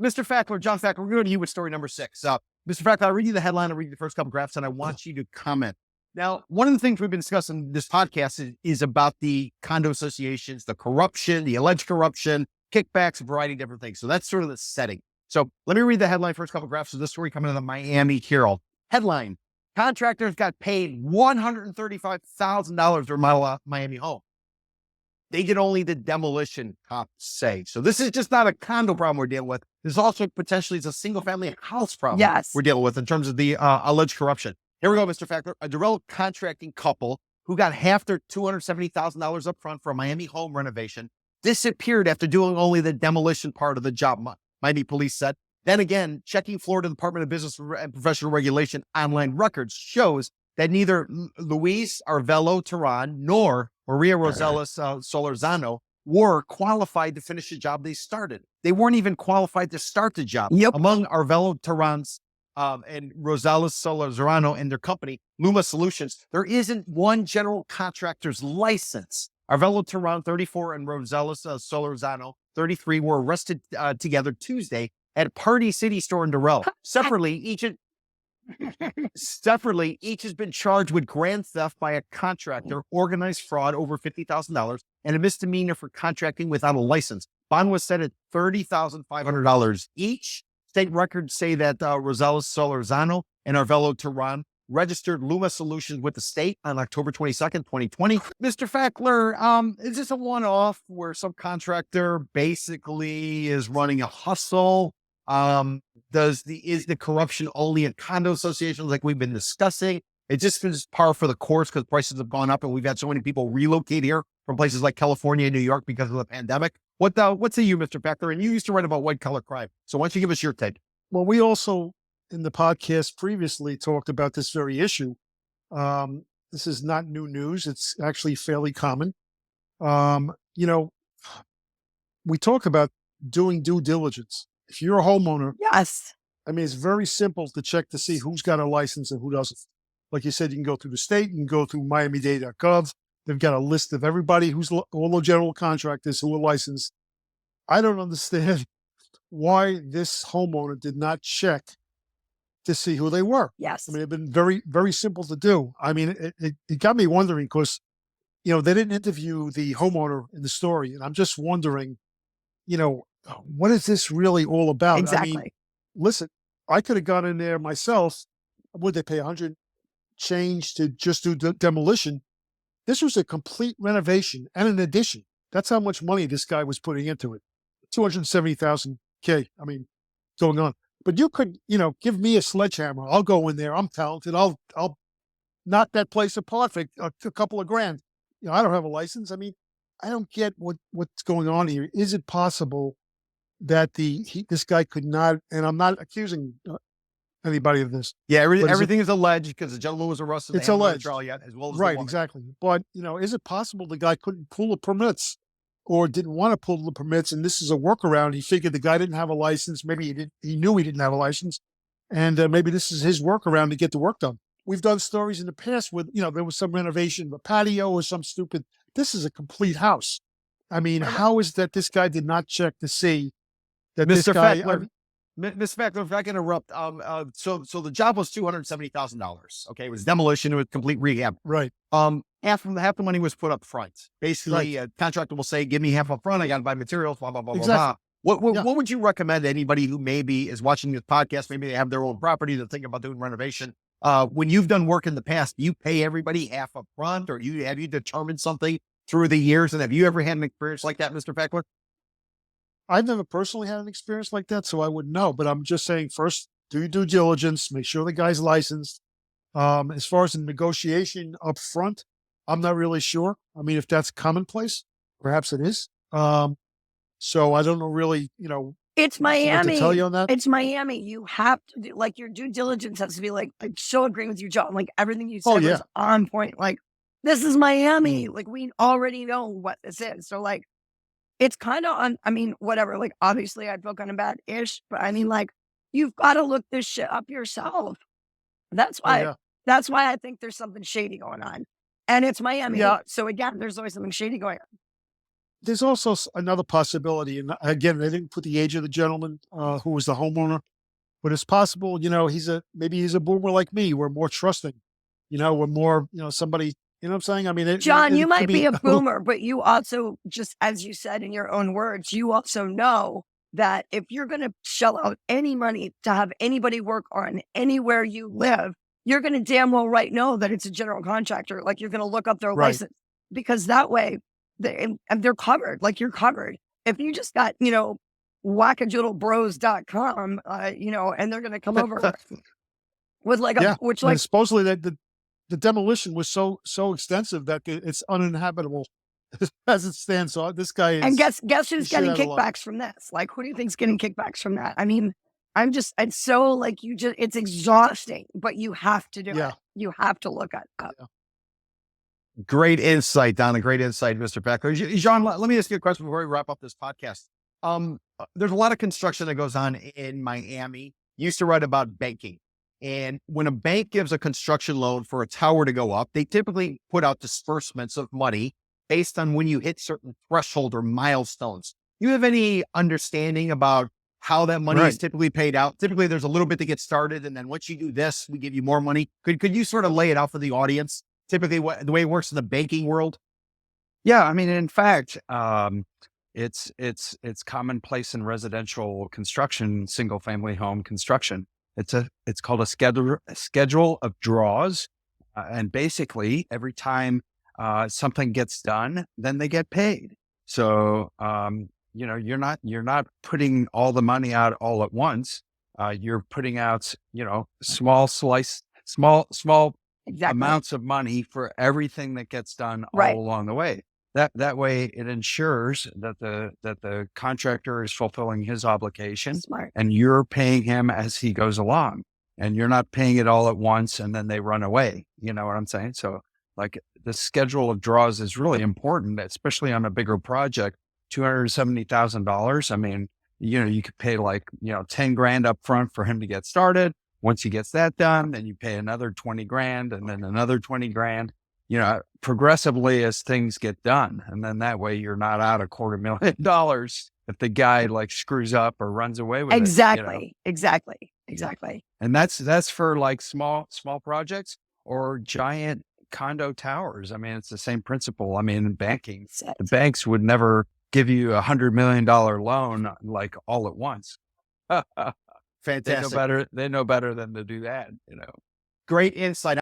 Mr. Fackler, John Fackler, we're going to you with story number 6. Mr. Fackler, I'll read you the headline, I'll read you the first couple graphs, and I want you to comment. Now, one of the things we've been discussing in this podcast is about the condo associations, the corruption, the alleged corruption, kickbacks, a variety of different things. So that's sort of the setting. So let me read the headline, first couple graphs of this story coming out of the Miami Herald. Headline, contractors got paid $135,000 to remodel a Miami home. They did only the demolition, cops say. So this is just not a condo problem we're dealing with. This also potentially is a single family house problem we're dealing with in terms of the alleged corruption. Here we go, Mr. Fackler. A developed contracting couple who got half their $270,000 up front for a Miami home renovation disappeared after doing only the demolition part of the job, Miami police said. Then again, checking Florida Department of Business and Professional Regulation online records shows that neither Luis Arvelo Terran nor Maria Rosales Solorzano were qualified to finish the job they started. They weren't even qualified to start the job. Among Arvelo Terran's and Rosales Solorzano and their company, Luma Solutions, there isn't one general contractor's license. Arvelo Terran, 34, and Rosales Solorzano, 33, were arrested together Tuesday at Party City store in Durrell. Separately, each has been charged with grand theft by a contractor, organized fraud over $50,000, and a misdemeanor for contracting without a license. Bond was set at $30,500 each. State records say that Rosales Solorzano and Arvelo Terran registered Luma Solutions with the state on October 22nd, 2020. Mr. Fackler, is this a one-off where some contractor basically is running a hustle? Is the corruption only in condo associations like we've been discussing? It just is par for the course because prices have gone up and we've had so many people relocate here from places like California and New York because of the pandemic. What say you, Mr. Fackler? And you used to write about white collar crime. So why don't you give us your take? Well, we also in the podcast previously talked about this very issue. This is not new news. It's actually fairly common. We talk about doing due diligence. If you're a homeowner, I mean, it's very simple to check to see who's got a license and who doesn't. Like you said, you can go through the state, you can go through miamidade.gov. They've got a list of everybody all the general contractors who are licensed. I don't understand why this homeowner did not check to see who they were. I mean, it'd been very, very simple to do. I mean, it got me wondering because, they didn't interview the homeowner in the story. And I'm just wondering, what is this really all about? Exactly. I mean, listen, I could have gone in there myself. Would they pay 100 change to just do demolition? This was a complete renovation and an addition. That's how much money this guy was putting into it. 270,000 K. I mean, going on. But you could, give me a sledgehammer. I'll go in there. I'm talented. I'll knock that place apart for a couple of grand. I don't have a license. I mean, I don't get what's going on here. Is it possible that this guy could not, and I'm not accusing anybody of this. Yeah, everything is alleged because the gentleman was arrested. It's alleged. Trial yet, as well as right, exactly. But, is it possible the guy couldn't pull the permits or didn't want to pull the permits, and this is a workaround? He figured the guy didn't have a license. Maybe he knew he didn't have a license, and maybe this is his workaround to get the work done. We've done stories in the past with, there was some renovation of a patio or some stupid. This is a complete house. I mean, how is that this guy did not check to see that Mr. this guy... Fackler, Ms. Fackler, if I can interrupt, so the job was $270,000. Okay, it was demolition, it was complete rehab. Right. Half the money was put up front. Basically, a contractor will say, "Give me half up front. I got to buy materials." Blah blah blah blah. What would you recommend to anybody who maybe is watching this podcast? Maybe they have their own property, they're thinking about doing renovation. When you've done work in the past, do you pay everybody half up front, or have you determined something through the years? And have you ever had an experience like that, Mr. Fackler? I've never personally had an experience like that, so I wouldn't know. But I'm just saying, first, do your due diligence, make sure the guy's licensed. As far as the negotiation up front, I'm not really sure. I mean, if that's commonplace, perhaps it is. So I don't know really, it's Miami. What to tell you on that. It's Miami. You have to do, your due diligence has to be I'm so agreeing with you, John. Everything you said was on point. This is Miami. We already know what this is. So it's kind of whatever. Obviously I'd feel kind of bad-ish, but you've got to look this shit up yourself. That's why I think there's something shady going on. And it's Miami. Yeah. So again, there's always something shady going on. there's also another possibility. And again, they didn't put the age of the gentleman who was the homeowner, but it's possible, maybe he's a boomer like me. We're more trusting, we're more, somebody, you know what I'm saying? I mean, John, you could might be a boomer, but you also, just as you said in your own words, you also know that if you're going to shell out any money to have anybody work on anywhere you live, you're going to damn well know that it's a general contractor. Like, you're going to look up their license, because that way they're covered. Like, you're covered. If you just got, wackadoodlebros.com, and they're going to come over with like and supposedly that the demolition was so extensive that it's uninhabitable as it stands. So this guy is. And guess who's getting kickbacks from this? Like, who do you think's getting kickbacks from that? I mean, it's so like, it's exhausting, but you have to do it. You have to look at it. Yeah. Great insight, Donna. Great insight, Mr. Becker. Jean, let me ask you a question before we wrap up this podcast. There's a lot of construction that goes on in Miami. Used to write about banking. And when a bank gives a construction loan for a tower to go up, they typically put out disbursements of money based on when you hit certain threshold or milestones. You have any understanding about how that money is typically paid out? Typically, there's a little bit to get started, and then once you do this, we give you more money. Could you sort of lay it out for the audience? Typically, the way it works in the banking world? Yeah, I mean, in fact, it's commonplace in residential construction, single family home construction. It's called a schedule of draws, and basically every time something gets done, then they get paid. So you're not putting all the money out all at once. You're putting out small amounts of money for everything that gets done all along the way. That way it ensures that the contractor is fulfilling his obligation. Smart. And you're paying him as he goes along, and you're not paying it all at once and then they run away. You know what I'm saying? So like, the schedule of draws is really important, especially on a bigger project. $270,000. I mean, you could pay like, 10 grand up front for him to get started. Once he gets that done, then you pay another 20 grand and then another 20 grand, progressively as things get done. And then that way you're not out $250,000 if the guy like screws up or runs away with it. Exactly. And that's for like small projects or giant condo towers. I mean, it's the same principle. I mean, in banking, the banks would never give you $100 million loan like all at once. Fantastic. They know better than to do that. Great insight.